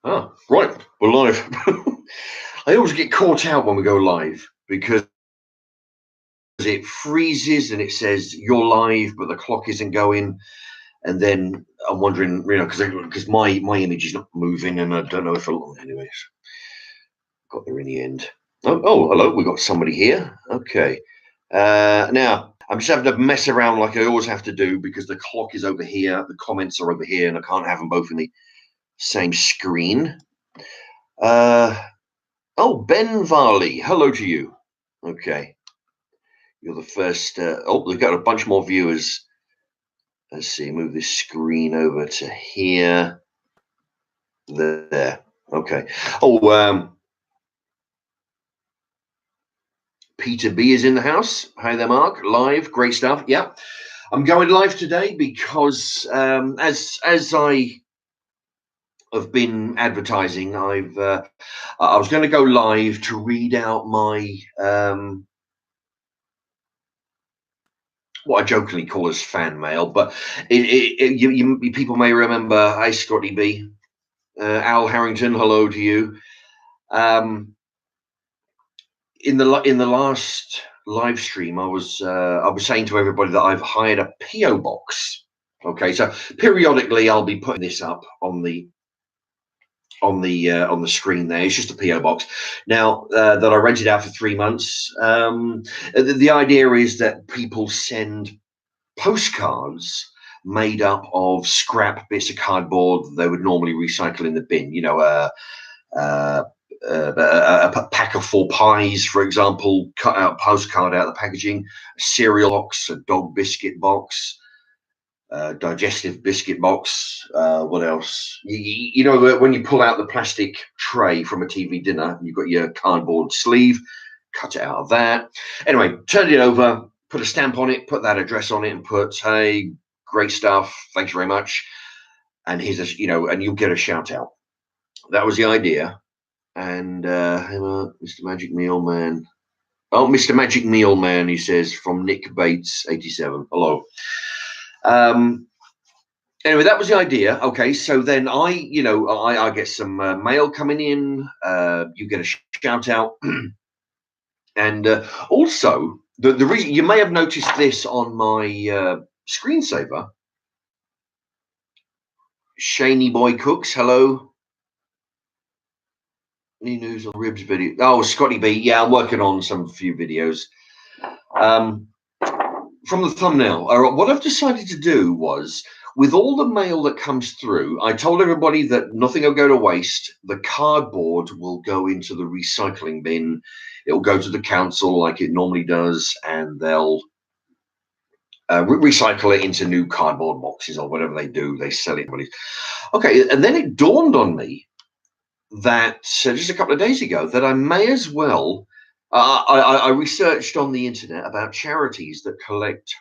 Ah, right, we're live. I always get caught out when we go live because it freezes and it says you're live, but the clock isn't going. And then I'm wondering, because my image is not moving, and I don't know if anyways, got there in the end. Oh, hello, we got somebody here. Okay, now I'm just having to mess around like I always have to do because the clock is over here, the comments are over here, and I can't have them both in the same screen. Oh, Ben Varley, hello to you. Okay, you're the first. Oh, we've got a bunch more viewers. Let's see, move this screen over to here. There. Okay. Oh, Peter B is in the house. Hi there, Mark. Live, great stuff. Yeah, I'm going live today because as I have been advertising, I was going to go live to read out my what I jokingly call as fan mail, but people may remember. Hi, Scotty B, Al Harrington. Hello to you. Um, in the last live stream, I was saying to everybody that I've hired a P.O. box. Okay, so periodically I'll be putting this up on the screen there. It's just a P.O. box now that I rented out for 3 months. The idea is that people send postcards made up of scrap bits of cardboard that they would normally recycle in the bin. Uh, a pack of 4 pies, for example, cut out postcard out of the packaging, a cereal box, a dog biscuit box, digestive biscuit box. What else? You know, when you pull out the plastic tray from a TV dinner, you've got your cardboard sleeve, cut it out of that. Anyway, turn it over, put a stamp on it, put that address on it, and put, hey, great stuff, thanks very much. And here's and you'll get a shout out. That was the idea. And Mr. Magic Meal Man. Oh, Mr. Magic Meal Man, he says, from Nick Bates, 87. Hello. Anyway, that was the idea. Okay, so then I get some mail coming in. You get a shout out. And also, the reason you may have noticed this on my screensaver. Shaney Boy Cooks, hello. Any news on ribs video? Oh, Scotty B. Yeah, I'm working on some few videos. From the thumbnail, what I've decided to do was, with all the mail that comes through, I told everybody that nothing will go to waste. The cardboard will go into the recycling bin. It'll go to the council like it normally does, and they'll recycle it into new cardboard boxes or whatever they do. They sell it. Okay, and then it dawned on me that just a couple of days ago that I may as well. I researched on the internet about charities that collect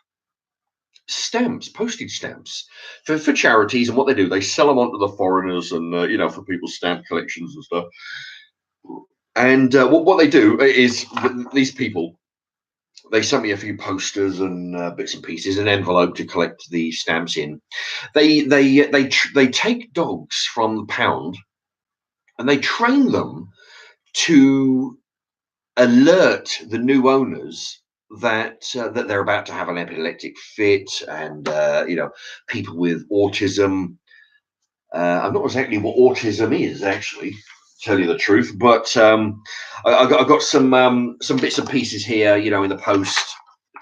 stamps, postage stamps for charities, and what they do, they sell them on to the foreigners and for people's stamp collections and stuff. And what they do is these people, they sent me a few posters and bits and pieces, an envelope to collect the stamps in. They take dogs from the pound and they train them to alert the new owners that they're about to have an epileptic fit, and people with autism. I'm not exactly what autism is, actually, tell you the truth, but I got some bits and pieces here, in the post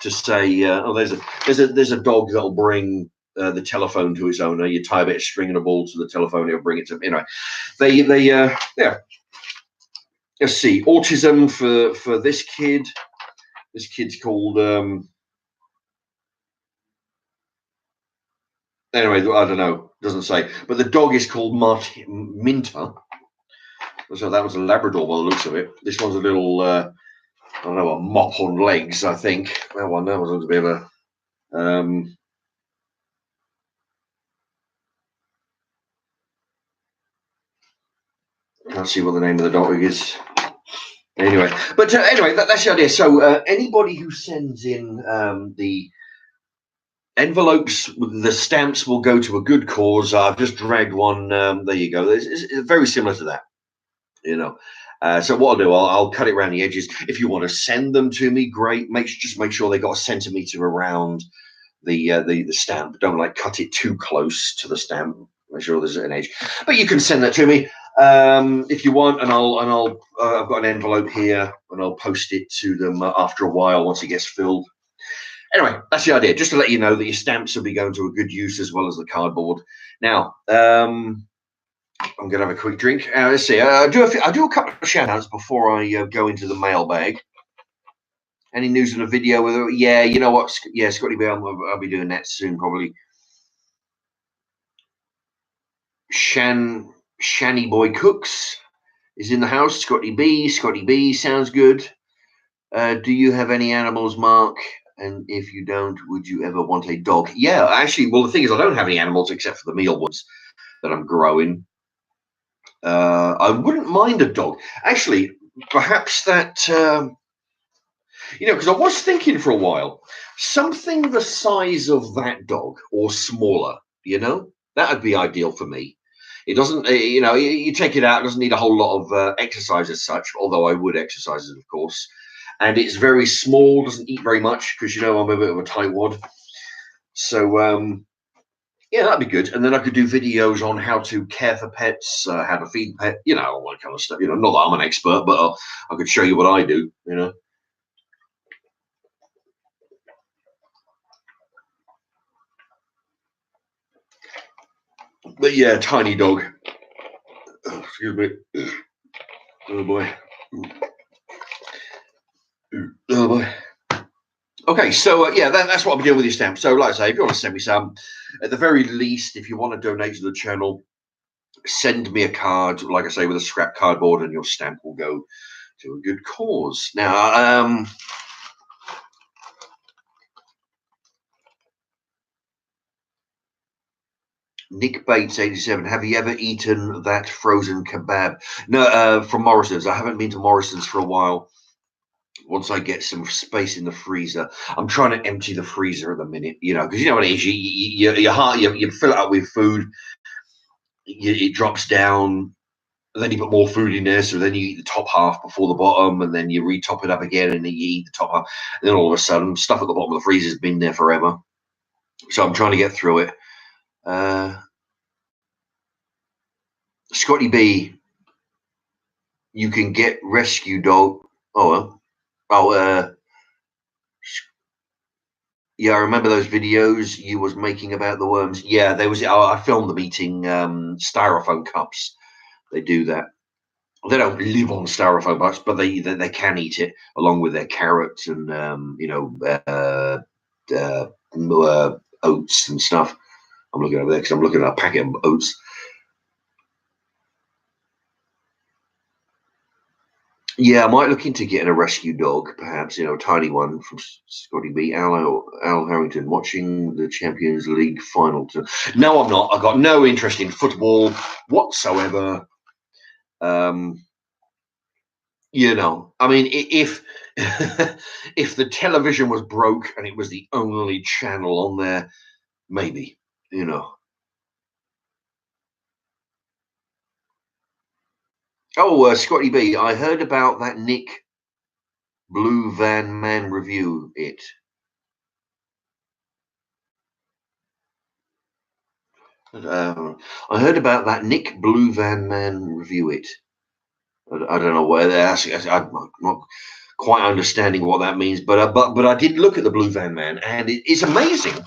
to say, there's a dog that'll bring the telephone to its owner. You tie a bit of string and a ball to the telephone, it'll bring it to. Yeah. Let's see, autism for this kid. This kid's called. Anyway, I don't know. Doesn't say. But the dog is called Minter. So that was a Labrador by the looks of it. This one's a little, I don't know, a mop on legs, I think. That was a bit of a. Can't see what the name of the dog is. Anyway, that's the idea. So anybody who sends in the envelopes, the stamps will go to a good cause. I've just dragged one. There you go. It's very similar to that, you know. So what I'll do, I'll cut it around the edges. If you want to send them to me, great. Just make sure they got a centimeter around the stamp. Don't like cut it too close to the stamp. Make sure there's an edge. But you can send that to me if you want, and I've got an envelope here, and I'll post it to them after a while once it gets filled. Anyway, that's the idea. Just to let you know that your stamps will be going to a good use as well as the cardboard. Now, I'm going to have a quick drink. Let's see. I do a couple of shout outs before I go into the mailbag. Any news on the video? Yeah, you know what? Yeah, Scotty B, I'll be doing that soon, probably. Shanny Boy Cooks is in the house. Scotty B, sounds good. Do you have any animals, Mark? And if you don't, would you ever want a dog? Yeah, actually, well, the thing is, I don't have any animals except for the meal ones that I'm growing. I wouldn't mind a dog. Actually, perhaps that, because I was thinking for a while, something the size of that dog or smaller, that would be ideal for me. It doesn't, you take it out, it doesn't need a whole lot of exercise as such, although I would exercise it, of course. And it's very small, doesn't eat very much because, I'm a bit of a tightwad. So, yeah, that'd be good. And then I could do videos on how to care for pets, how to feed pet, all that kind of stuff. Not that I'm an expert, but I could show you what I do, But yeah, tiny dog. Oh, excuse me. Oh boy. Oh boy. Okay, so yeah, that's what I'm doing with your stamp. So, like I say, if you want to send me some, at the very least, if you want to donate to the channel, send me a card, like I say, with a scrap cardboard, and your stamp will go to a good cause. Now, Nick Bates 87. Have you ever eaten that frozen kebab? No, from Morrison's. I haven't been to Morrison's for a while. Once I get some space in the freezer, I'm trying to empty the freezer at the minute. Because you know what it is. You fill it up with food. It drops down. And then you put more food in there, so then you eat the top half before the bottom, and then you re-top it up again, and then you eat the top half. And then all of a sudden, stuff at the bottom of the freezer has been there forever. So I'm trying to get through it. Scotty B, you can get rescue dog. Yeah, I remember those videos you was making about the worms. Yeah, there was. I filmed them eating styrofoam cups. They do that. They don't live on styrofoam cups, but they can eat it along with their carrots and oats and stuff. I'm looking over there because I'm looking at a packet of oats. Yeah, I might look into getting a rescue dog, perhaps, a tiny one from Scotty B. Al Harrington, watching the Champions League final. No, I'm not. I've got no interest in football whatsoever. I mean, if if the television was broke and it was the only channel on there, maybe, Oh, Scotty B, I heard about that Nick Blue Van Man review. I heard about that Nick Blue Van Man review. I don't know where that's. I'm not quite understanding what that means, but I did look at the Blue Van Man, and it's amazing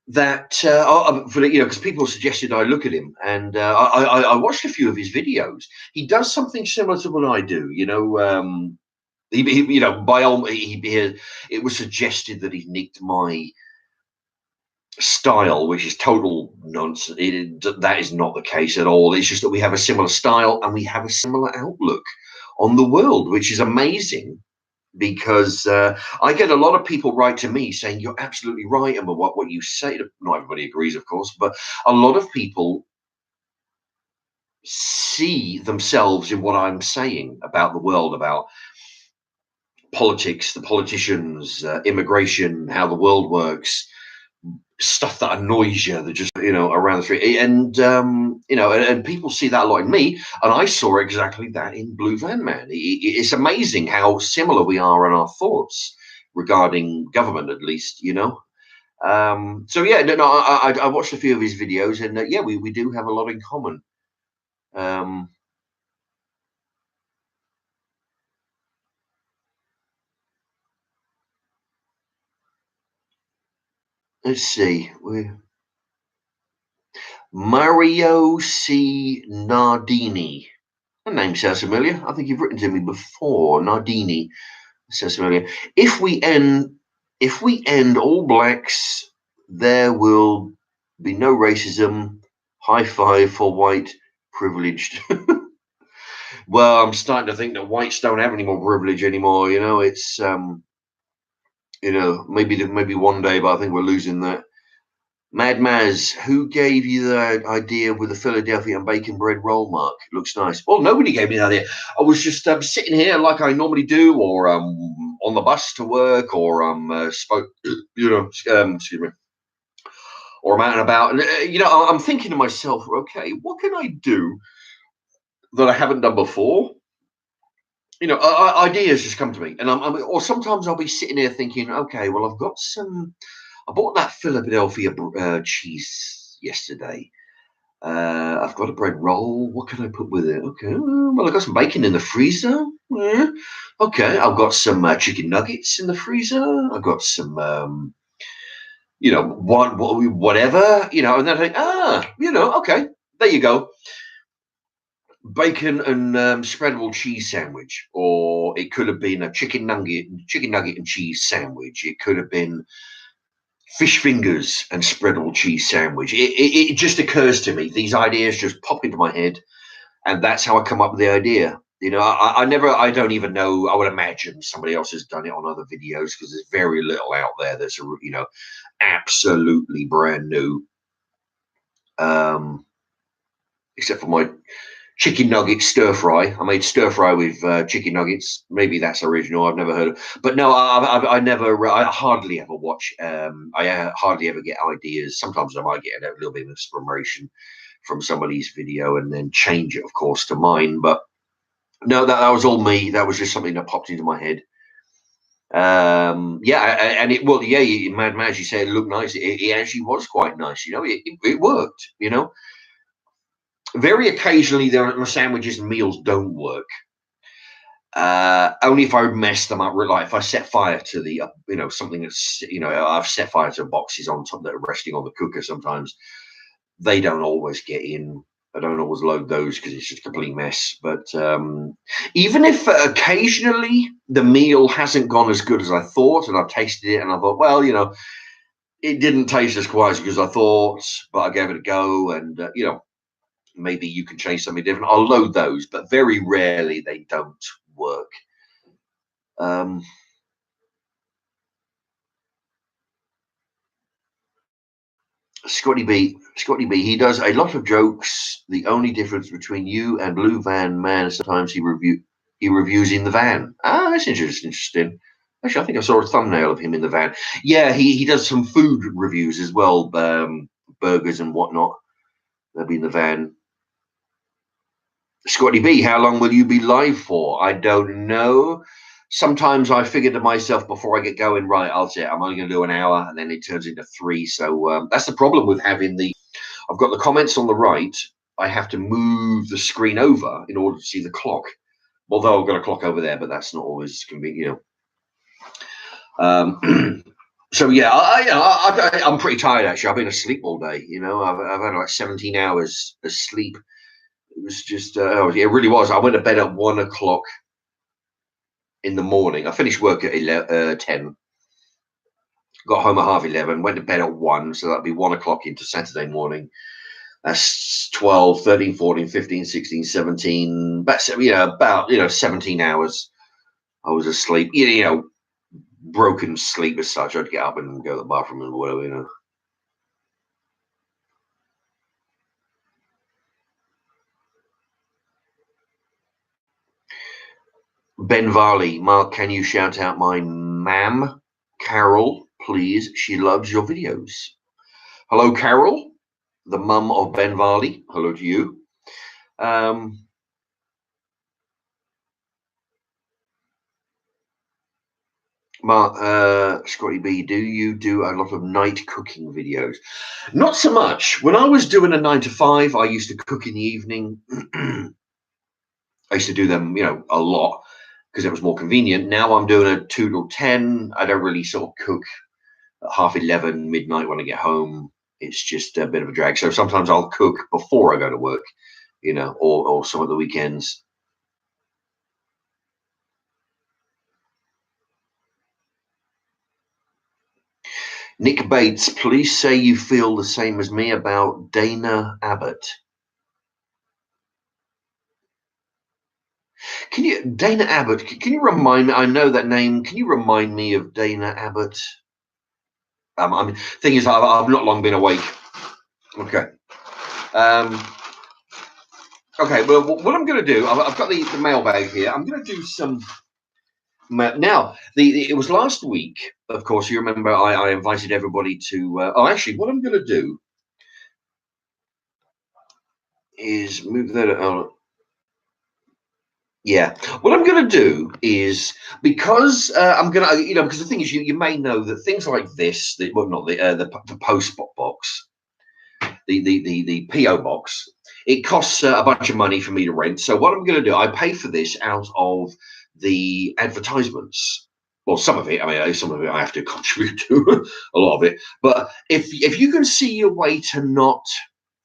that because people suggested I look at him, and I watched a few of his videos. He does something similar to what I do. It was suggested that he nicked my style, which is total nonsense. That is not the case at all. It's just that we have a similar style and we have a similar outlook on the world, which is amazing. Because I get a lot of people write to me saying you're absolutely right, and what you say. Not everybody agrees, of course, but a lot of people see themselves in what I'm saying about the world, about politics, the politicians, immigration, how the world works, stuff that annoys you, that just, around the street. And, and people see that a lot in me. And I saw exactly that in Blue Van Man. It's amazing how similar we are in our thoughts regarding government, at least, So yeah, no, I watched a few of his videos, and yeah, we do have a lot in common. Um, let's see, Mario C. Nardini. That name sounds familiar. I think you've written to me before. Nardini sounds familiar. If we end, if we end all blacks, there will be no racism. High five for white privileged. Well, I'm starting to think that whites don't have any more privilege anymore. It's maybe one day, but I think we're losing that. Mad Maz, who gave you the idea with the Philadelphia and bacon bread roll, Mark? It looks nice. Well, nobody gave me that idea. I was just sitting here like I normally do, or on the bus to work, or excuse me, or I'm out and about. And, I'm thinking to myself, okay, what can I do that I haven't done before? Ideas just come to me, and or sometimes I'll be sitting here thinking, okay, well, I've got some. I bought that Philadelphia cheese yesterday. I've got a bread roll. What can I put with it? Okay, well, I've got some bacon in the freezer. Yeah. Okay, I've got some chicken nuggets in the freezer. I've got some, whatever, and then I think, okay, there you go. Bacon and spreadable cheese sandwich, or it could have been a chicken nugget and cheese sandwich. It could have been fish fingers and spreadable cheese sandwich. It just occurs to me. These ideas just pop into my head, and that's how I come up with the idea. I don't even know. I would imagine somebody else has done it on other videos, because there's very little out there that's absolutely brand new. Except for my chicken nugget stir fry. I made stir fry with chicken nuggets. Maybe that's original. I've never heard of. But no, I never. I hardly ever watch. I hardly ever get ideas. Sometimes I might get a little bit of inspiration from somebody's video and then change it, of course, to mine. But no, that was all me. That was just something that popped into my head. Yeah, and Mad Maz, you said it looked nice. It actually was quite nice. It worked. Very occasionally, the sandwiches and meals don't work. Only if I mess them up. Like if I set fire to the, something that's, I've set fire to boxes on top that are resting on the cooker. Sometimes they don't always get in. I don't always load those because it's just a complete mess. But even if occasionally the meal hasn't gone as good as I thought, and I've tasted it and I thought, well, it didn't taste as quite as good as I thought, but I gave it a go, and maybe you can change something different. I'll load those, but very rarely they don't work. Um, Scotty B, he does a lot of jokes. The only difference between you and Blue Van Man is sometimes he reviews in the van. Ah, that's interesting. Actually, I think I saw a thumbnail of him in the van. Yeah, he does some food reviews as well, burgers and whatnot. They'll be in the van. Scotty B, how long will you be live for? I don't know. Sometimes I figure to myself before I get going, right, I'll say I'm only going to do an hour, and then it turns into 3. So that's the problem with having I've got the comments on the right. I have to move the screen over in order to see the clock. Although I've got a clock over there, but that's not always convenient. So yeah, I'm pretty tired actually. I've been asleep all day. I've had like 17 hours of sleep. It was just, it really was. I went to bed at 1 o'clock in the morning. I finished work at 10. Got home at 11:30. Went to bed at 1, so that'd be 1 o'clock into Saturday morning. That's 12, 13, 14, 15, 16, 17. About 17 hours. I was asleep. Broken sleep as such. I'd get up and go to the bathroom and whatever. Ben Varley, Mark, can you shout out my mam, Carol, please? She loves your videos. Hello, Carol, the mum of Ben Varley. Hello to you. Mark, Scotty B, do you do a lot of night cooking videos? Not so much. When I was doing a 9 to 5, I used to cook in the evening. I used to do them, a lot because it was more convenient. Now I'm doing a 2 till 10. I don't really sort of cook at 11:30, midnight when I get home. It's just a bit of a drag. So sometimes I'll cook before I go to work, or some of the weekends. Nick Bates, please say you feel the same as me about Dana Abbott. Dana Abbott, can you remind me? I know that name. Can you remind me of Dana Abbott? Thing is, I've not long been awake. Okay. Okay, well, what I'm going to do, I've got the mailbag here. I'm going to do some. Now, it was last week, of course, you remember I invited everybody to. Actually, what I'm going to do is move that. Yeah, what I'm going to do is because I'm going to, because the thing is, you may know that things like this, not the post box, the P.O. box, it costs a bunch of money for me to rent. So what I'm going to do, I pay for this out of the advertisements. Well, some of it. I mean, some of it I have to contribute to, a lot of it. But if you can see your way to not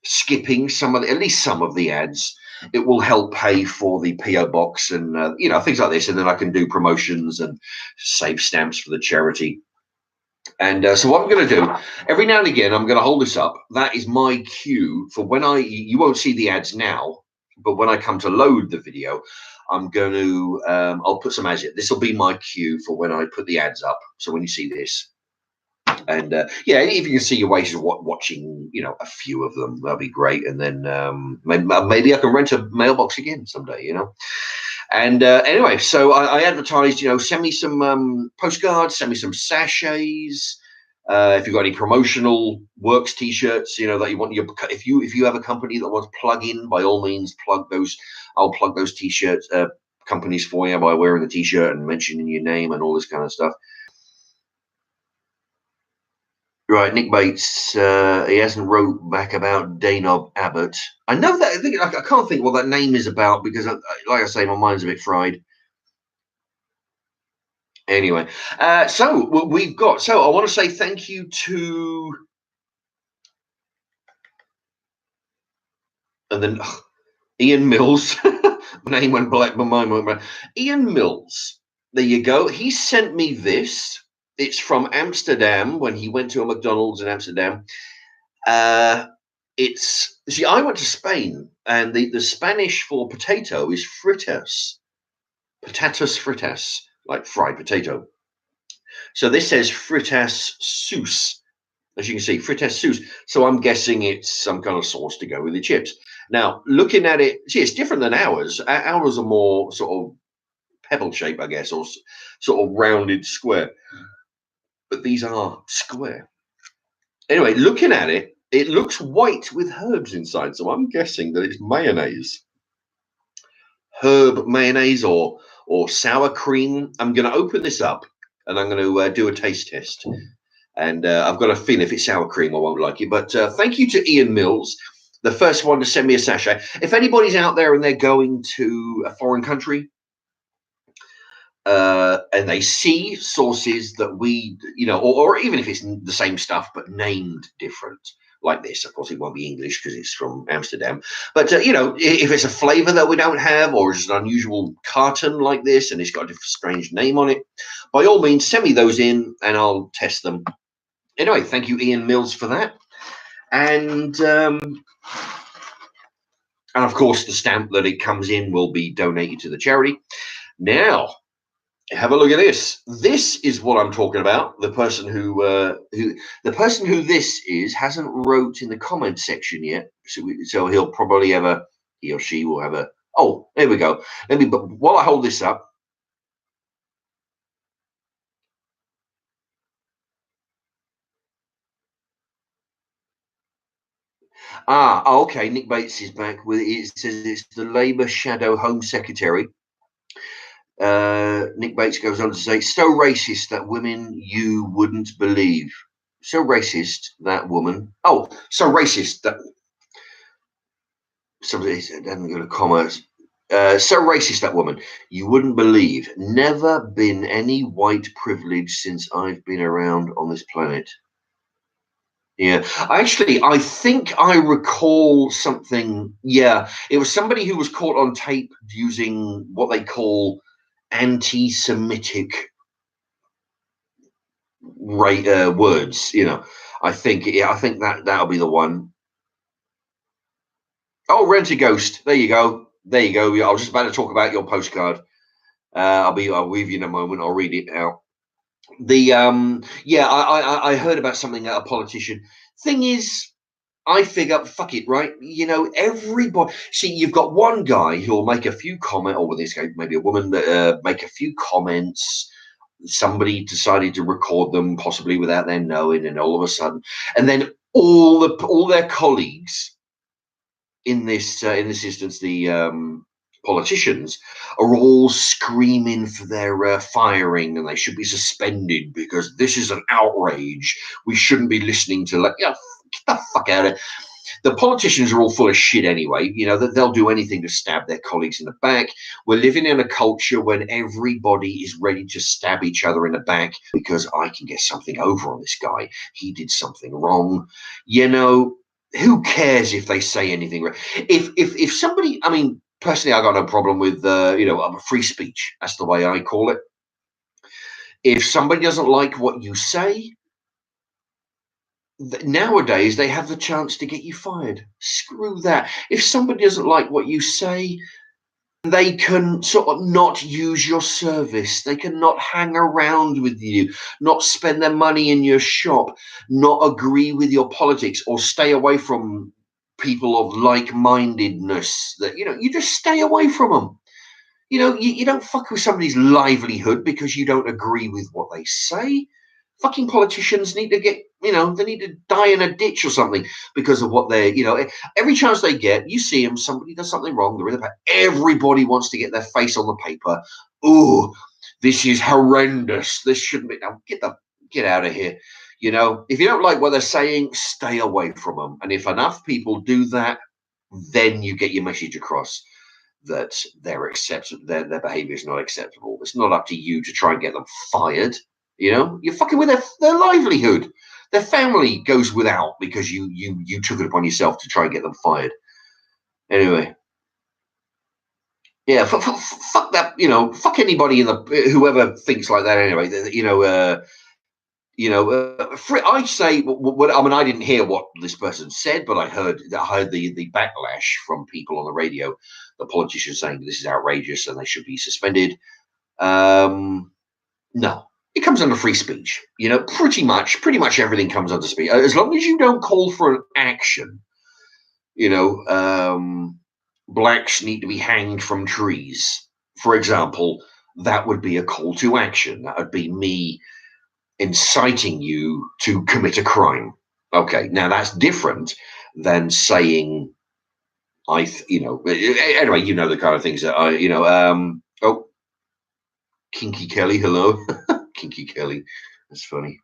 skipping at least some of the ads, it will help pay for the PO box and things like this, and then I can do promotions and save stamps for the charity. And so what I'm going to do, every now and again, I'm going to hold this up. That is my cue for when you won't see the ads now, but when I come to load the video, I'm going to, I'll put some ads in. This will be my cue for when I put the ads up. So when you see this, and if you can see your ways of watching, a few of them, that'll be great. And then maybe I can rent a mailbox again someday, And anyway, so I advertised, send me some postcards, send me some sachets. If you've got any promotional works T-shirts, that you want if you have a company that wants plug in, by all means plug those. I'll plug those T-shirts companies for you by wearing the T-shirt and mentioning your name and all this kind of stuff. Right, Nick Bates, he hasn't wrote back about Dana Abbott. I know that. I can't think what that name is about because, like I say, my mind's a bit fried. Anyway, so we've got. So I want to say thank you to, and then Ian Mills. My name went black, my mind went black. Ian Mills. There you go. He sent me this. It's from Amsterdam when he went to a McDonald's in Amsterdam. I went to Spain, and the Spanish for potato is fritas. Patatas fritas, like fried potato. So this says fritas sus. As you can see, fritas sus. So I'm guessing it's some kind of sauce to go with the chips. Now, looking at it, see, it's different than ours. Ours are more sort of pebble shape, I guess, or sort of rounded square. But these are square. Anyway, looking at it, it looks white with herbs inside, so I'm guessing that it's mayonnaise. Herb mayonnaise or sour cream. I'm going to open this up and I'm going to do a taste test. And I've got a feeling if it's sour cream, I won't like it. But thank you to Ian Mills, the first one to send me a sachet. If anybody's out there and they're going to a foreign country, and they see sources that we, or even if it's the same stuff but named different, like this. Of course, it won't be English because it's from Amsterdam. But if it's a flavour that we don't have, or it's an unusual carton like this and it's got a strange name on it, by all means, send me those in and I'll test them. Anyway, thank you, Ian Mills, for that. And of course, the stamp that it comes in will be donated to the charity. Now, have a look at this. This is what I'm talking about. The person who this is hasn't wrote in the comment section yet, so he'll probably he or she will have a. Oh, there we go. But while I hold this up, Okay. Nick Bates is back with it. Says it's the Labour Shadow Home Secretary. Nick Bates goes on to say, so racist that women you wouldn't believe. So racist that woman. Oh, so racist that somebody doesn't go to commas. So racist that woman you wouldn't believe. Never been any white privilege since I've been around on this planet. Yeah, actually, I think I recall something. Yeah, it was somebody who was caught on tape using what they call anti-Semitic words. I think, yeah, I think that'll be the one. Oh, Rent a Ghost. There you go. There you go. Yeah, I was just about to talk about your postcard. I'll with you in a moment. I'll read it out. Yeah, I heard about something that a politician. Thing is, I figure, fuck it, right? Everybody. See, you've got one guy who'll make a few comments, or in this case, maybe a woman, make a few comments. Somebody decided to record them, possibly without their knowing, and all of a sudden, and then all their colleagues in this instance, the politicians are all screaming for their firing, and they should be suspended because this is an outrage. We shouldn't be listening to get the fuck out of it. The politicians are all full of shit anyway. That they'll do anything to stab their colleagues in the back. We're living in a culture when everybody is ready to stab each other in the back because I can get something over on this guy. He did something wrong. Who cares if they say anything? If somebody, I mean, personally, I got no problem with free speech. That's the way I call it. If somebody doesn't like what you say, nowadays they have the chance to get you fired. Screw that. If somebody doesn't like what you say, they can sort of not use your service. They can not hang around with you, not spend their money in your shop, not agree with your politics, or stay away from people of like-mindedness. That you just stay away from them. You don't fuck with somebody's livelihood because you don't agree with what they say. Fucking politicians need to they need to die in a ditch or something because of what every chance they get, you see them, somebody does something wrong, they're in the back, everybody wants to get their face on the paper. Oh, this is horrendous. This shouldn't be. Now, get out of here. If you don't like what they're saying, stay away from them. And if enough people do that, then you get your message across that their behavior is not acceptable. It's not up to you to try and get them fired. You're fucking with their livelihood. Their family goes without because you took it upon yourself to try and get them fired. Anyway, yeah, fuck that. Fuck anybody whoever thinks like that. Anyway, I say what I mean. I didn't hear what this person said, but I heard the backlash from people on the radio, the politicians saying this is outrageous and they should be suspended. No, it comes under free speech. Pretty much everything comes under speech as long as you don't call for an action. Blacks need to be hanged from trees, for example. That would be a call to action. That would be me inciting you to commit a crime. Okay, now that's different than saying anyway, the kind of things that oh, Kinky Kelly, hello. Kinky Kelly, that's funny.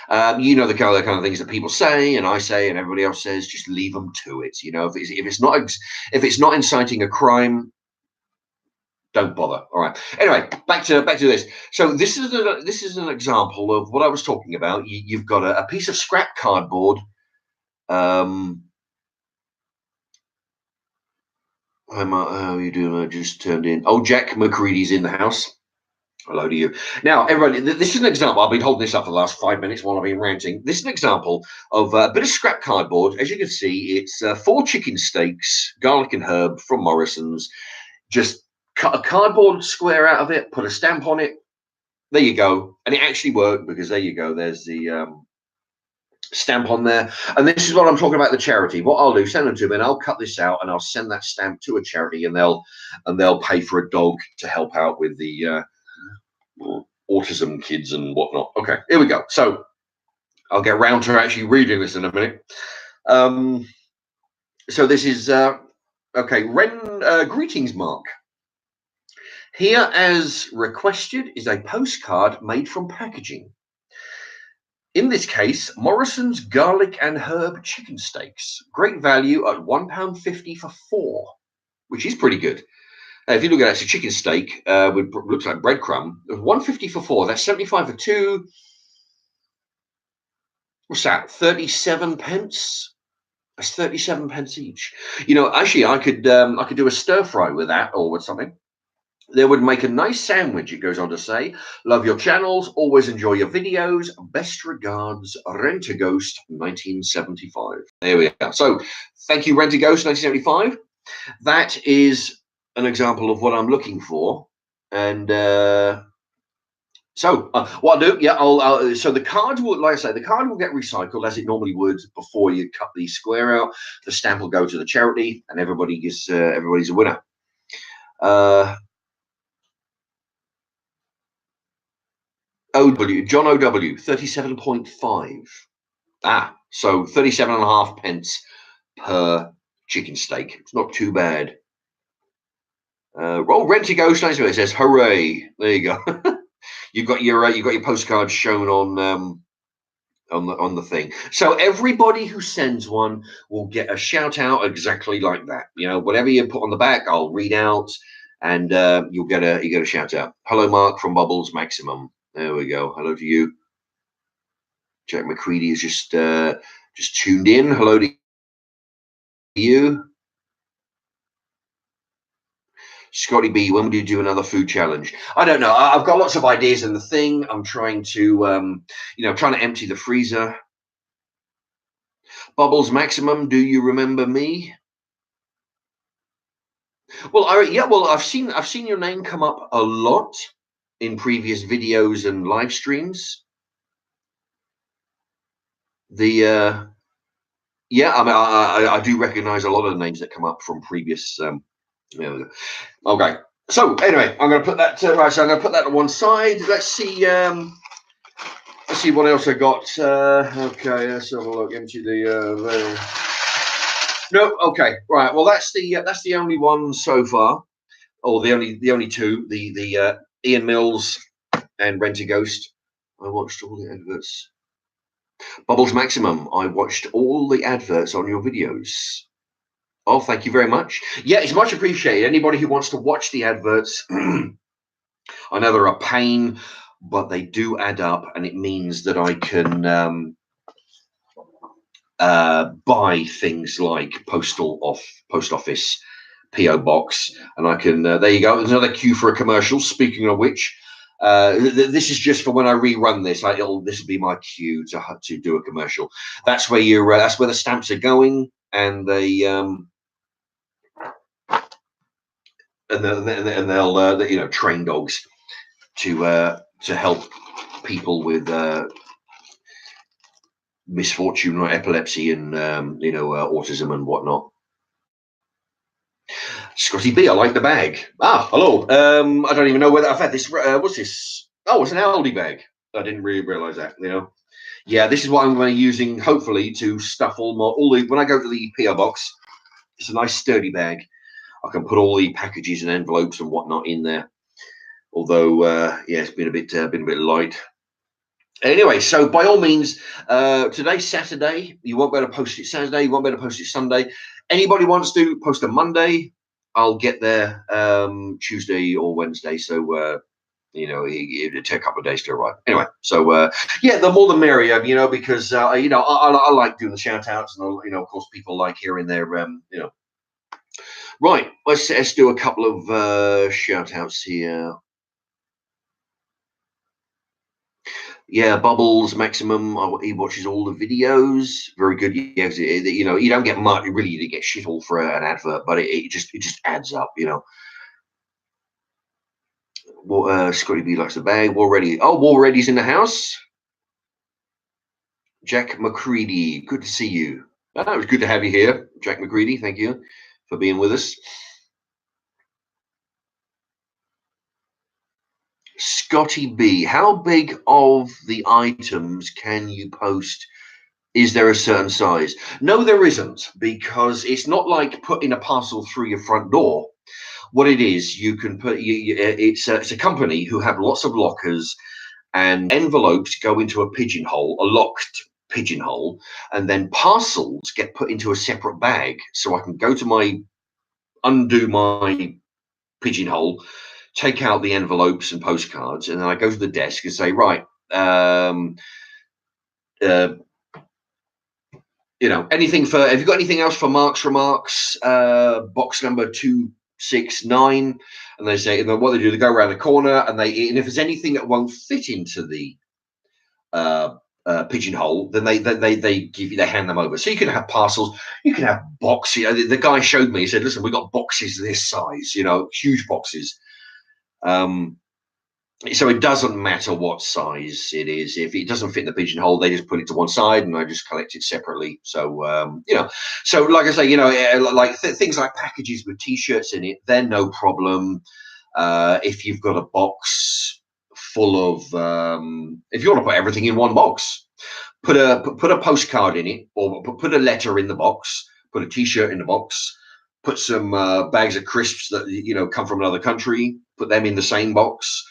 The kind of things that people say and I say and everybody else says, just leave them to it. If it's not inciting a crime, don't bother. All right. Anyway, back to this. So this is an example of what I was talking about. You've got a piece of scrap cardboard. How are you doing? I just turned in. Oh, Jack McCready's in the house. Hello to you. Now, everybody, this is an example. I've been holding this up for the last 5 minutes while I've been ranting. This is an example of a bit of scrap cardboard. As you can see, it's 4 chicken steaks, garlic and herb from Morrison's. Just cut a cardboard square out of it, put a stamp on it. There you go. And it actually worked because there you go. There's the stamp on there. And this is what I'm talking about, the charity. What I'll do, send them to me and I'll cut this out and I'll send that stamp to a charity and they'll pay for a dog to help out with the autism kids and whatnot. Okay, here we go. So I'll get round to actually reading this in a minute. So this is okay. Greetings, Mark. Here, as requested, is a postcard made from packaging. In this case, Morrison's garlic and herb chicken steaks. Great value at £1.50 for 4, which is pretty good. If you look at it, it's a chicken steak with looks like breadcrumb. £1.50 for 4. That's 75 for 2. What's that? 37 pence. That's 37 pence each. You know, actually, I could do a stir fry with that or with something. They would make a nice sandwich, it goes on to say. Love your channels. Always enjoy your videos. Best regards, Rent-A-Ghost 1975. There we are. So, thank you, Rent-A-Ghost 1975. That is an example of what I'm looking for. And so what I'll do, yeah, so the card will, like I say, the card will get recycled as it normally would before you cut the square out. The stamp will go to the charity, and everybody's a winner. John OW, 37.5. So 37.5 pence per chicken steak. It's not too bad. Rent-A-Ghost, it says, hooray. There you go. You've got your postcards shown on the thing. So everybody who sends one will get a shout out exactly like that. You know, whatever you put on the back, I'll read out, and you get a shout out. Hello, Mark from Bubbles Maximum. There we go. Hello to you. Jack McCready is just tuned in. Hello to you. Scotty B, when would you do another food challenge? I don't know. I've got lots of ideas in the thing. I'm trying to, trying to empty the freezer. Bubbles Maximum, do you remember me? Well, I've seen your name come up a lot in previous videos and live streams. I do recognize a lot of the names that come up from previous. Okay, so anyway, I'm going to put that right. So I'm going to put that to one side. Let's see what else I got. Okay, let's have a look into the. No, okay, right. Well, that's the only one so far, or the only two. The Ian Mills and Rent-A-Ghost. I watched all the adverts. Bubbles Maximum. I watched all the adverts on your videos. Oh, thank you very much. Yeah, it's much appreciated. Anybody who wants to watch the adverts, I know they're a pain, but they do add up, and it means that I can buy things like post office, P.O. Box, and I can. There you go. There's another cue for a commercial. Speaking of which, this is just for when I rerun this. This will be my cue to do a commercial. That's where that's where the stamps are going, and they and they'll train dogs to help people with misfortune or epilepsy and autism and whatnot. Scotty B, I like the bag. Hello. I don't even know whether I've had this. What's this? Oh, it's an Aldi bag. I didn't really realize that. Yeah, this is what I'm going to be using, hopefully, to stuff all the when I go to the P.O. box. It's a nice sturdy bag. I can put all the packages and envelopes and whatnot in there. Although, it's been a bit light. Anyway, so by all means, today's Saturday. You won't be able to post it Saturday. You won't be able to post it Sunday. Anybody wants to post a Monday, I'll get there Tuesday or Wednesday. So it'll take a couple of days to arrive. Anyway, so the more the merrier. Because I like doing the shout outs, and of course, people like hearing their Right, let's do a couple of shout outs here. Yeah, Bubbles Maximum. He watches all the videos. Very good. Yeah, you don't get much. Really, you get shit all for an advert, but it just adds up. Scotty B likes the bag. War-Ready's in the house. Jack McCready, good to see you. It was good to have you here, Jack McCready. Thank you for being with us. Scotty B, how big of the items can you post Is there a certain size? No, there isn't, because it's not like putting a parcel through your front door. What it is, you can put it's a company who have lots of lockers, and envelopes go into a pigeonhole, a locked pigeonhole, and then parcels get put into a separate bag. So I can go to undo my pigeonhole, take out the envelopes and postcards, and then I go to the desk and say, right, uh, anything for, have you got anything else for Mark's Remarks, box number 269? And they say, and then what they do, they go around the corner, and if there's anything that won't fit into the pigeonhole, then they hand them over. So you can have parcels, you can have boxes. The guy showed me, he said, listen, we got boxes this size, huge boxes. So it doesn't matter what size it is. If it doesn't fit in the pigeonhole, they just put it to one side, and I just collect it separately. So so like I say, like things like packages with T-shirts in it, they're no problem. If you've got a box full of, if you want to put everything in one box, put a postcard in it, or put a letter in the box, put a T-shirt in the box, put some bags of crisps that come from another country, put them in the same box.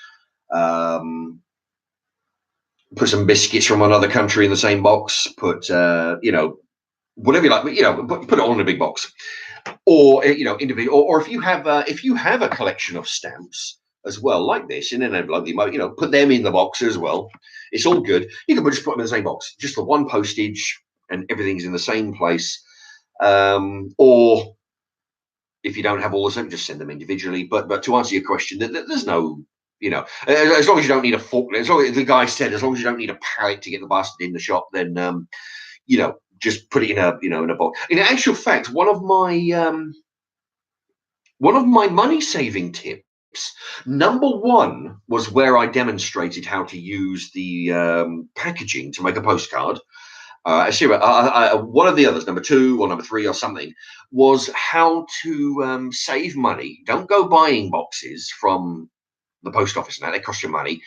Put some biscuits from another country in the same box. Put whatever you like, but put it all in a big box. Or individual, or if you have a collection of stamps as well, like this, in an envelope, put them in the box as well. It's all good. You can just put them in the same box, just for one postage, and everything's in the same place. Or if you don't have all the same, just send them individually. But to answer your question, there's no, as long as you don't need a forklift. As long as the guy said, as long as you don't need a pallet to get the bastard in the shop, then just put it in a box. In actual fact, one of my money saving tips, number one, was where I demonstrated how to use the packaging to make a postcard. I see. One of the others, number two or number three or something, was how to save money. Don't go buying boxes from the post office now; they cost you money.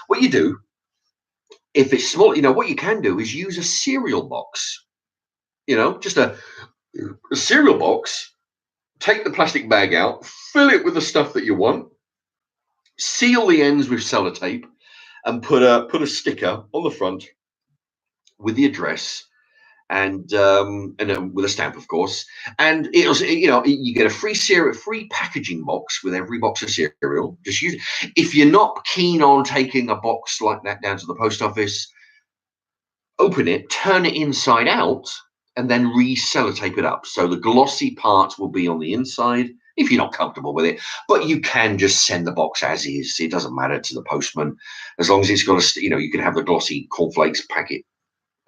What you do, if it's small. What you can do is use a cereal box. Just a cereal box. Take the plastic bag out, fill it with the stuff that you want, seal the ends with sellotape, and put a sticker on the front with the address, and with a stamp, of course. And you get a free packaging box with every box of cereal. Just use it. If you're not keen on taking a box like that down to the post office, open it, turn it inside out, and then re-sellotape it up. So the glossy part will be on the inside, if you're not comfortable with it. But you can just send the box as is. It doesn't matter to the postman, as long as it's got you can have the glossy cornflakes packet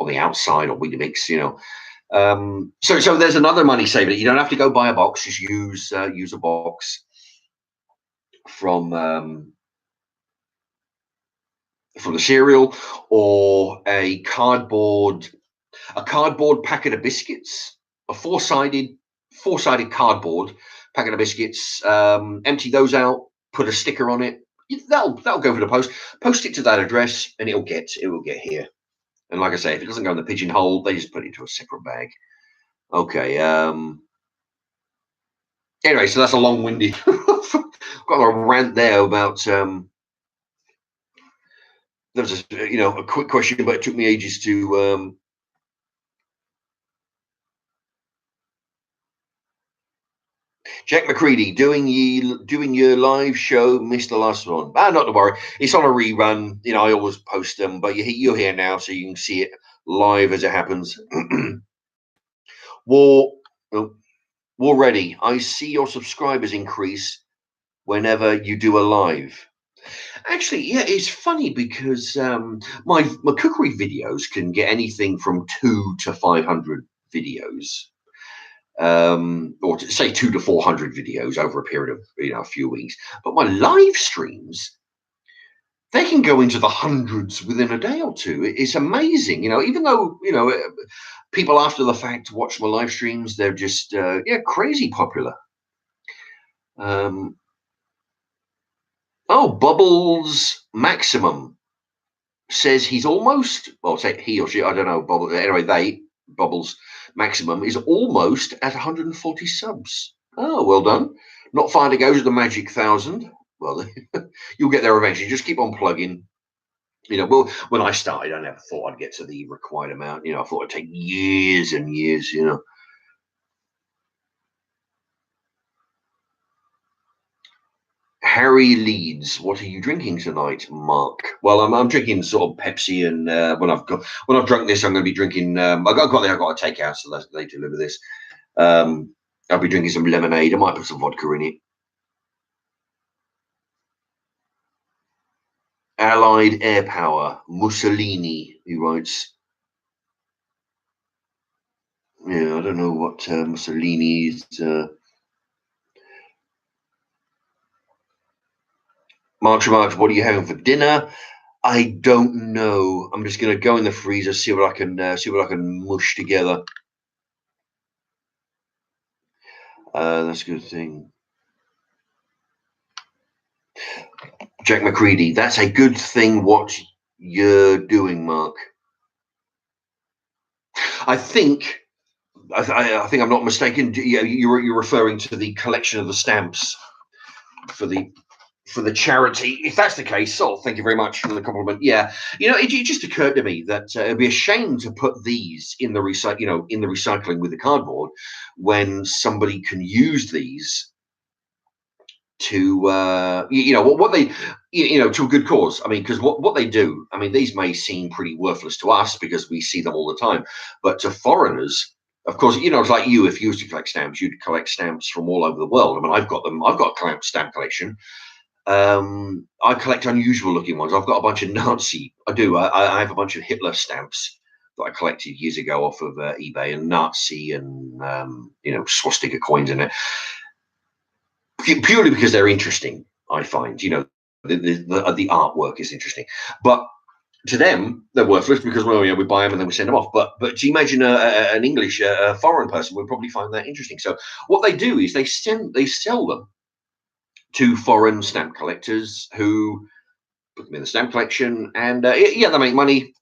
on the outside, or Weetabix. So there's another money saver. You don't have to go buy a box. Just use a box from the cereal, or a cardboard packet of biscuits, a four-sided cardboard packet of biscuits. Empty those out, put a sticker on it. That'll go for the post. Post it to that address, and it will get here. And like I say, if it doesn't go in the pigeonhole, they just put it into a separate bag. Okay. Anyway, so that's a long-winded. Got a rant there about. There was a quick question, but it took me ages to. Jack McCready, doing your live show, missed the last one. Not to worry, it's on a rerun. I always post them, but you're here now, so you can see it live as it happens. War ready. I see your subscribers increase whenever you do a live. Actually, yeah, it's funny because my cookery videos can get anything from 200 to 500 videos. Or say 200 to 400 videos over a period of a few weeks. But my live streams, they can go into the hundreds within a day or two. It's amazing, even though people after the fact watch my live streams, they're just crazy popular. Oh, Bubbles Maximum. says he's almost, well, say he or she, I don't know, Bubble, anyway, Bubbles Maximum is almost at 140 subs. Oh, well done. Not far to go to the magic 1,000. Well, you'll get there eventually. Just keep on plugging. Well, when I started, I never thought I'd get to the required amount. I thought it'd take years and years. Harry Leeds, what are you drinking tonight, Mark? Well, I'm drinking sort of Pepsi, and when I've drunk this, I'm going to be drinking. I've got a takeout, so they deliver this. I'll be drinking some lemonade. I might put some vodka in it. Allied Air Power, Mussolini, he writes. Yeah, I don't know what Mussolini's. Mark's remarks, what are you having for dinner? I don't know. I'm just going to go in the freezer, see what I can mush together. That's a good thing. Jack McCready, that's a good thing. What you're doing, Mark? I think I'm not mistaken. You're referring to the collection of the stamps for the charity. If that's the case, thank you very much for the compliment. Yeah, it just occurred to me that it'd be a shame to put these in the recycling with the cardboard when somebody can use these to what they to a good cause. I mean, because what they do, I mean, these may seem pretty worthless to us because we see them all the time, but to foreigners, of course, it's like you. If you used to collect stamps, you'd collect stamps from all over the world. I mean, I've got them. I've got a stamp collection. I collect unusual looking ones. I've got a bunch of Nazi. I do. I have a bunch of Hitler stamps that I collected years ago off of eBay, and Nazi and swastika coins in it, purely because they're interesting. I find the artwork is interesting, but to them they're worthless because we buy them and then we send them off. But to imagine an English, a foreign person would probably find that interesting. So what they do is they sell them to foreign stamp collectors who put them in the stamp collection, and they make money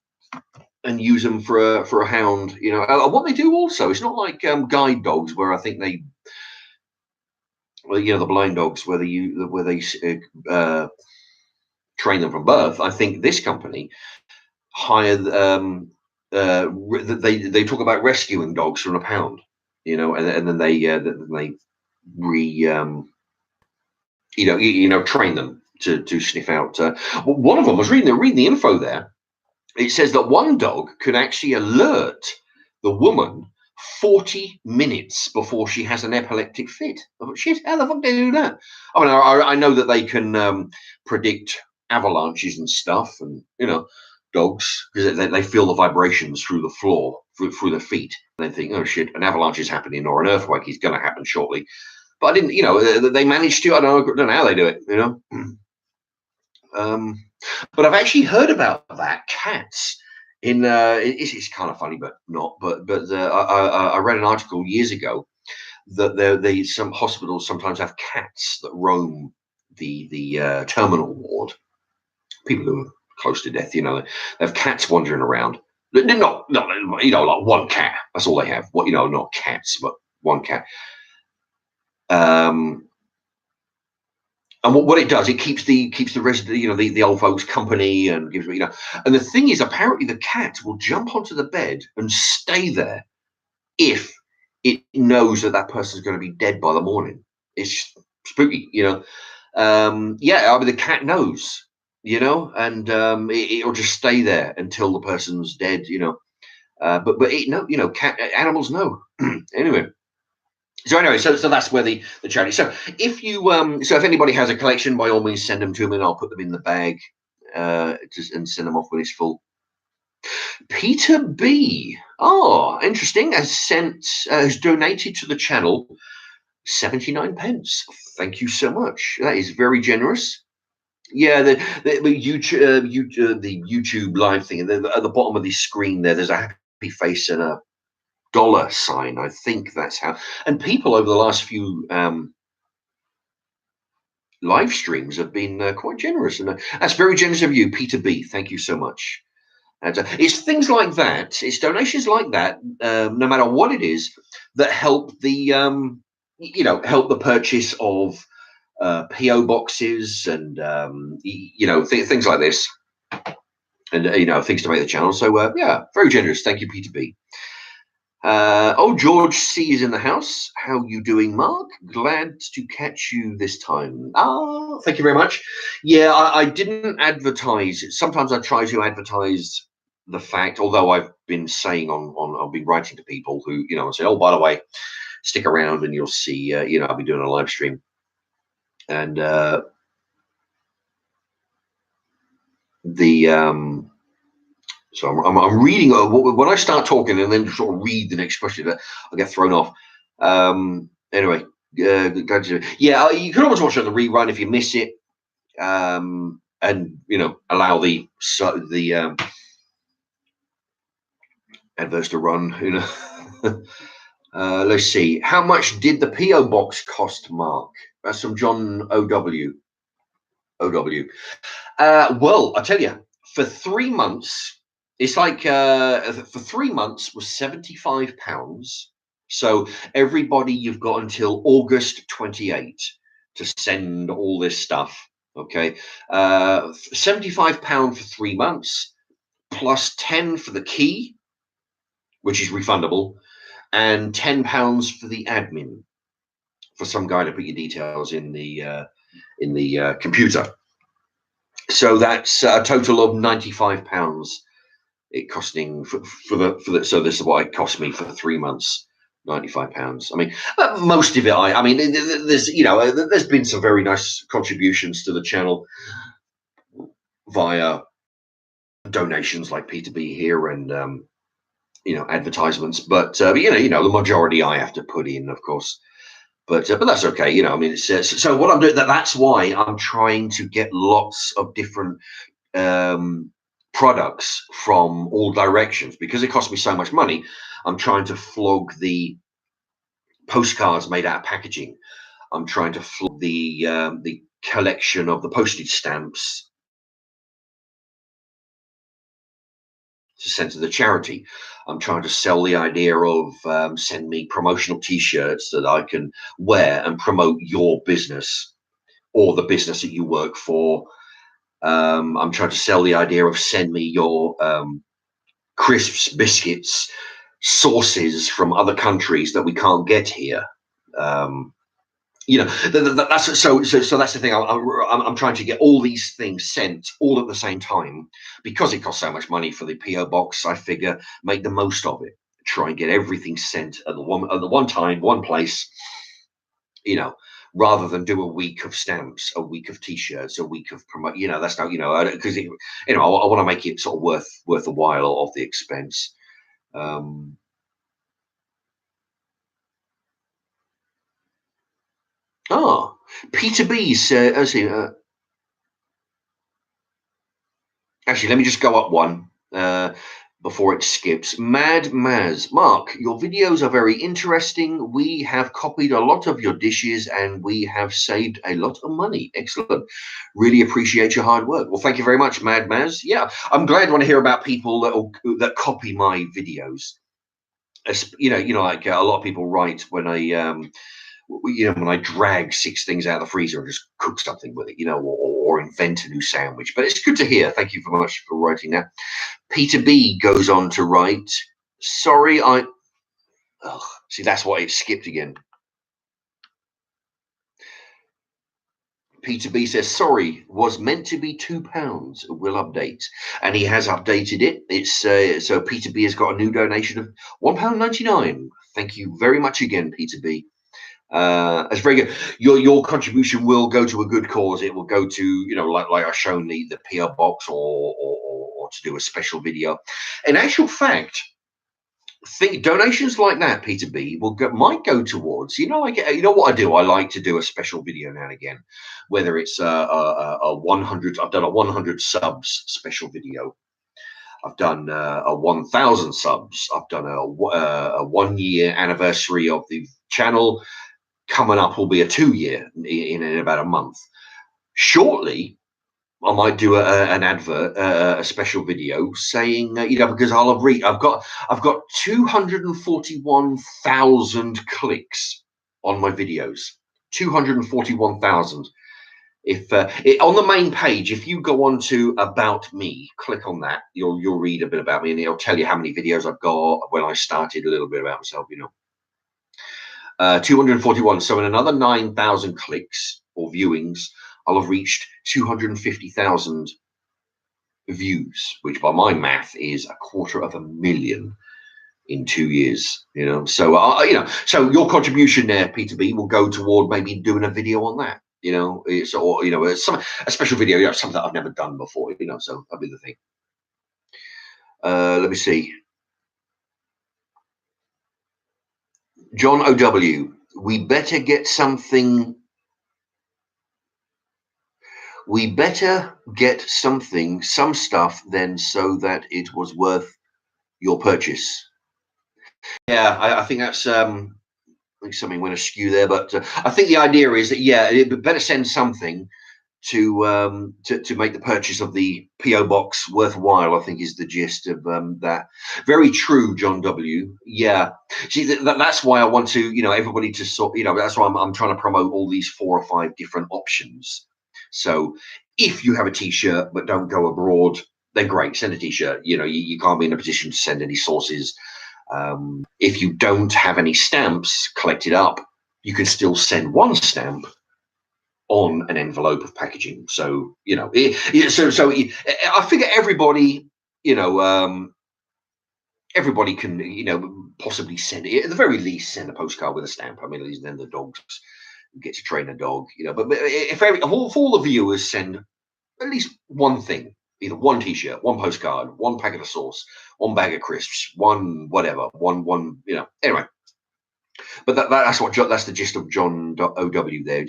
and use them for a hound. What they do also, it's not like guide dogs where I think they, the blind dogs where they train them from birth. I think this company hire they talk about rescuing dogs from a pound, and then they train them to sniff out. One of them, I was reading the info there. It says that one dog could actually alert the woman 40 minutes before she has an epileptic fit. I thought, shit, how the fuck do they do that? I mean, I know that they can predict avalanches and stuff, and dogs, because they feel the vibrations through the floor, through the feet. And they think, oh shit, an avalanche is happening or an earthquake is going to happen shortly. But I didn't, they managed to. I don't know how they do it. But I've actually heard about that cats. It's kind of funny, but not. But I read an article years ago that some hospitals sometimes have cats that roam the terminal ward. People who are close to death, they have cats wandering around. Not like one cat. That's all they have. Not cats, but one cat. And what it does, it keeps the resident, the old folks company, and gives And the thing is, apparently, the cat will jump onto the bed and stay there if it knows that person's going to be dead by the morning. It's spooky, I mean, the cat knows, and it'll just stay there until the person's dead, but cat animals know. Anyway. So that's where the charity. So if anybody has a collection, by all means send them to me, and I'll put them in the bag, and send them off when it's full. Peter B. Oh, interesting. Has donated to the channel 79 pence. Thank you so much. That is very generous. Yeah, the YouTube live thing, at the bottom of the screen there's a happy face and a dollar sign. I think that's how. And people over the last few live streams have been quite generous, and that's very generous of you, Peter B. Thank you so much. And it's things like that, it's donations like that, no matter what it is, that help the help the purchase of P.O. boxes and things like this, and things to make the channel. So yeah, very generous. Thank you, Peter B. Oh, George C is in the house. How you doing, Mark? Glad to catch you this time. Ah, thank you very much. Yeah, I didn't advertise. Sometimes I try to advertise the fact, although I've been saying I've been writing to people who, and say, oh, by the way, stick around and you'll see, I'll be doing a live stream. And so I'm reading when I start talking and then sort of read the next question, I get thrown off. Anyway, yeah, you can always watch it on the rerun if you miss it, and allow the adverts to run. Let's see. How much did the P.O. box cost, Mark? That's from John O.W. Well, I tell you, for 3 months, it's like for 3 months was £75. So everybody, you've got until August 28 to send all this stuff. Okay, £75 for 3 months, plus 10 for the key, which is refundable, and £10 for the admin, for some guy to put your details in the computer. So that's a total of £95. It costing for the so this is what it cost me for 3 months. £95. I mean, most of it. I mean, there's there's been some very nice contributions to the channel via donations like Peter B here and advertisements. But the majority I have to put in, of course. But that's okay. I mean, it's so what I'm doing. That's why I'm trying to get lots of different products from all directions, because it costs me so much money. I'm trying to flog the postcards made out of packaging. I'm trying to flog the collection of the postage stamps to send to the charity. I'm trying to sell the idea of send me promotional T-shirts that I can wear and promote your business or the business that you work for. I'm trying to sell the idea of send me your crisps, biscuits, sauces from other countries that we can't get here. That's so that's the thing. I'm trying to get all these things sent all at the same time, because it costs so much money for the P.O. box. I figure make the most of it. Try and get everything sent at the one time, one place. Rather than do a week of stamps, a week of T-shirts, a week of promote. That's not because I want to make it sort of worth a while of the expense. Peter B says, actually, let me just go up one before it skips. Mad Maz, Mark, your videos are very interesting. We have copied a lot of your dishes and we have saved a lot of money. Excellent. Really appreciate your hard work. Well, thank you very much, Mad Maz. Yeah, I'm glad when I hear about people that copy my videos. Like a lot of people write when when I drag 6 things out of the freezer and just cook something with it, or invent a new sandwich. But it's good to hear. Thank you very much for writing that. Peter B goes on to write, sorry, see, that's why it skipped again. Peter B says, sorry, was meant to be £2. Will update. And he has updated it. It's so Peter B has got a new donation of £1.99. Thank you very much again, Peter B. That's very good. Your contribution will go to a good cause. It will go to, like I've shown the P.O. box or to do a special video. In actual fact, donations like that, Peter B, might go towards, what I do? I like to do a special video now and again, whether it's a 100, I've done a 100 subs special video. I've done a 1,000 subs. I've done a 1 year anniversary of the channel. Coming up will be a 2 year in about a month. shortly, I might do an advert, a special video saying, because I've got 241,000 clicks on my videos. 241,000. If on the main page, if you go on to About Me, click on that, you'll read a bit about me, and it'll tell you how many videos I've got, when I started, a little bit about myself. 241. So in another 9,000 clicks or viewings, I'll have reached 250,000 views, which by my math is 250,000 in 2 years. So so your contribution there, P2B, will go toward maybe doing a video on that. It's a special video, something that I've never done before. So that'll be the thing. Let me see. John OW, we better get some stuff then, so that it was worth your purchase. Yeah, I think that's something went askew there, but I think the idea is that it better send something to make the purchase of the P.O. box worthwhile, I think is the gist of that. Very true, John W. Yeah, see, that's why I want to, everybody to sort, that's why I'm trying to promote all these 4 or 5 different options. So if you have a T-shirt but don't go abroad, then great, send a T-shirt. You can't be in a position to send any sources. If you don't have any stamps collected up, you can still send 1 stamp on an envelope of packaging. So I figure everybody, everybody can, possibly send it. At the very least, send a postcard with a stamp. I mean, at least then the dogs get to train a dog. But if all the viewers send at least 1 thing, either 1 T-shirt, 1 postcard, 1 packet of sauce, 1 bag of crisps, 1 whatever, one. Anyway. But that's the gist of John OW there.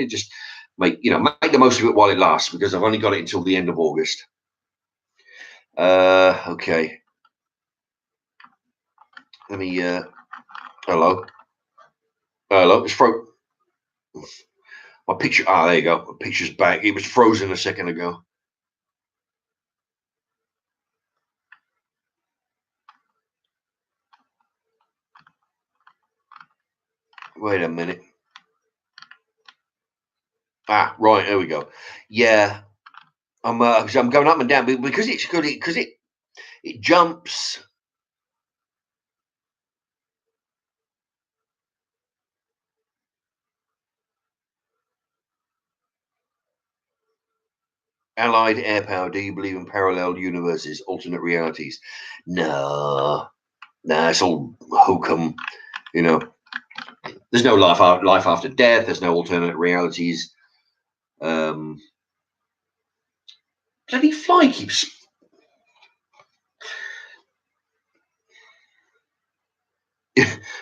Just make the most of it while it lasts, because I've only got it until the end of August. Okay. Let me. Hello. It's my picture. There you go. My picture's back. It was frozen a second ago. Wait a minute. Right, there we go. Yeah, I'm going up and down because it's good. Because it jumps. Allied air power. Do you believe in parallel universes, alternate realities? No, it's all hokum. There's no life after death. There's no alternate realities. Bloody fly keeps.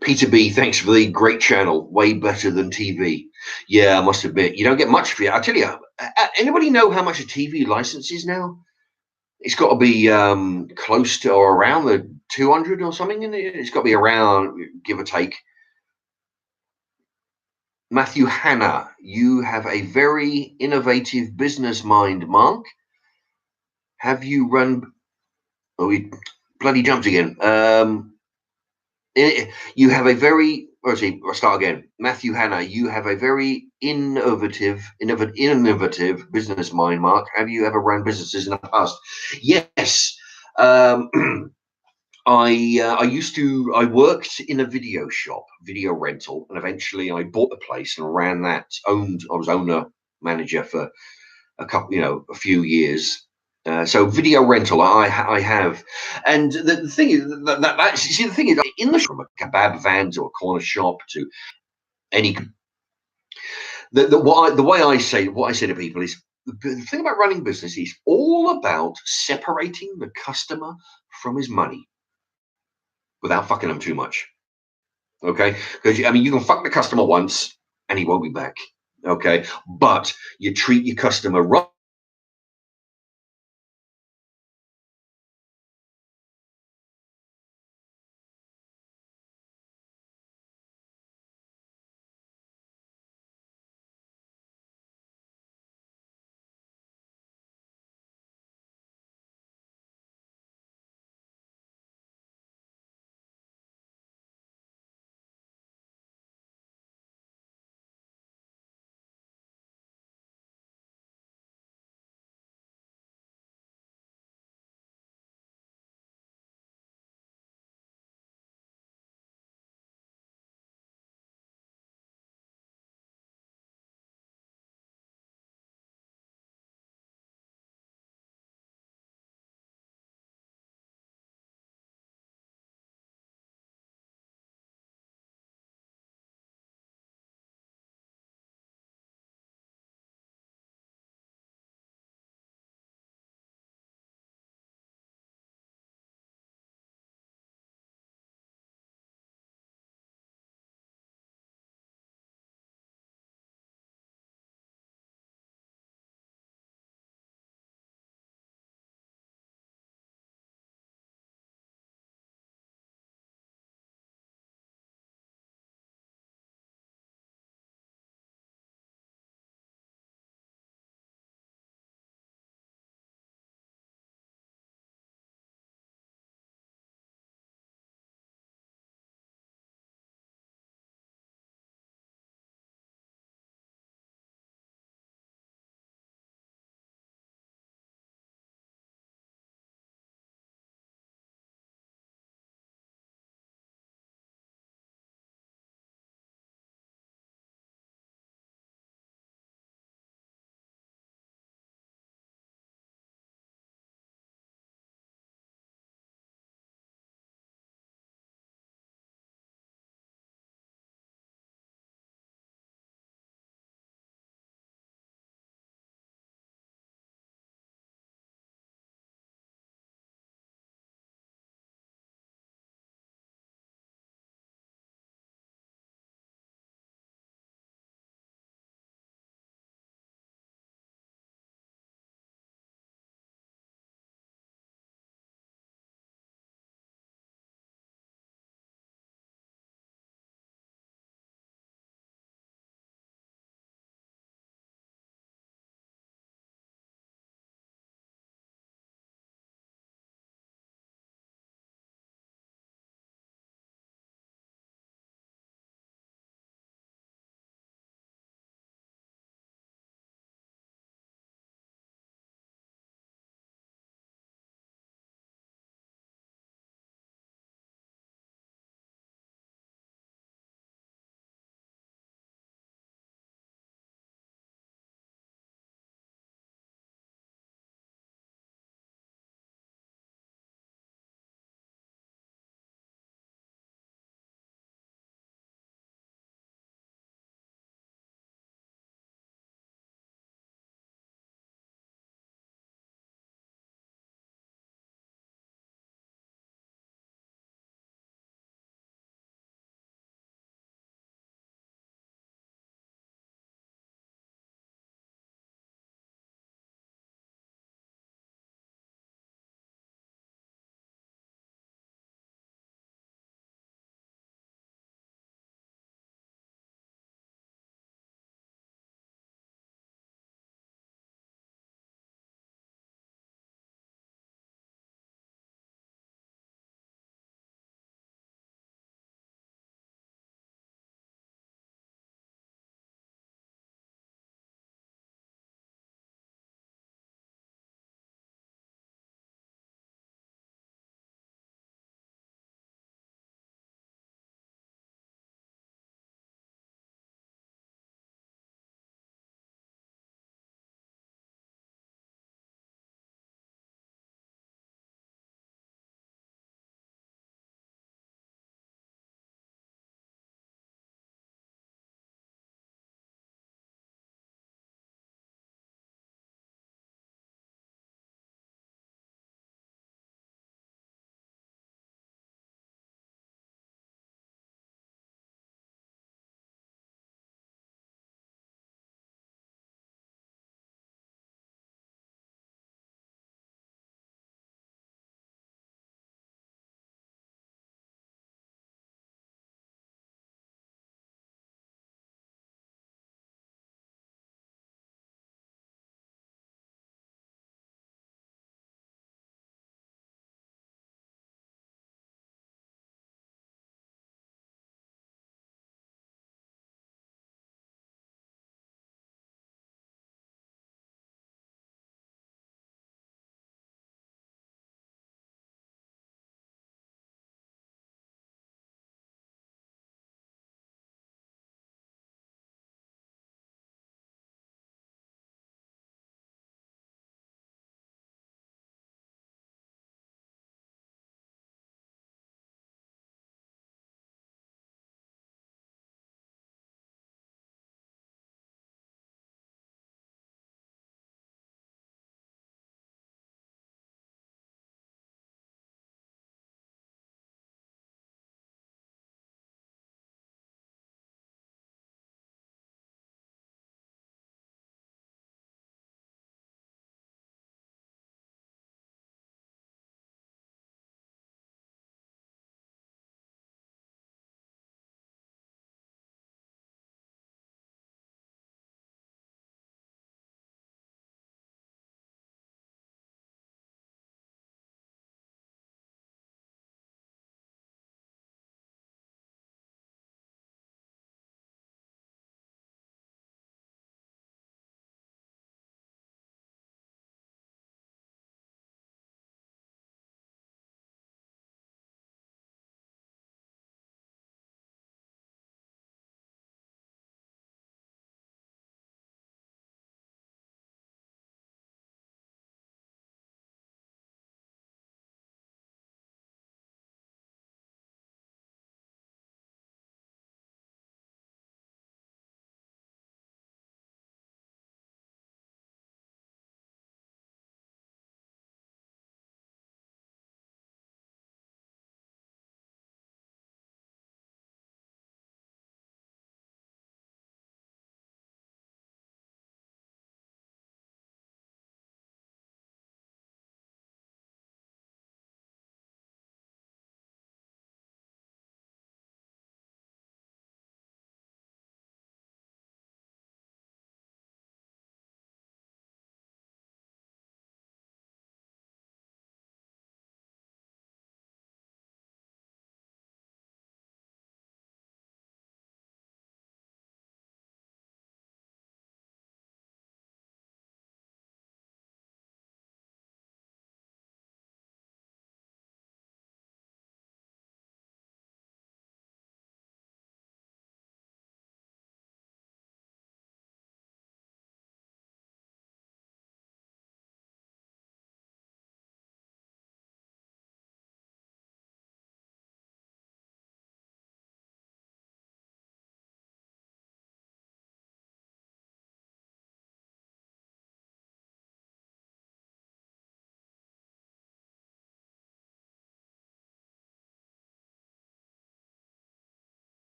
Peter B, thanks for the great channel. Way better than TV. Yeah, I must admit, you don't get much for it. I tell you, anybody know how much a TV license is now? It's got to be close to or around the 200 or something. It's got to be around, give or take. Matthew Hanna, you have a very innovative business mind, Mark. Have you run? Oh, he bloody jumped again. You have a very. I'll start again. Matthew Hanna, you have a very innovative business mind, Mark. Have you ever run businesses in the past? Yes. I worked in a video shop, video rental, and eventually I bought the place and ran that. I was owner manager for a few years. So video rental, I have, and the thing is the thing is, in the from a kebab van to a corner shop to any. The way I say to people is the thing about running business is all about separating the customer from his money without fucking them too much. Okay, because you can fuck the customer once and he won't be back. Okay, but you treat your customer right.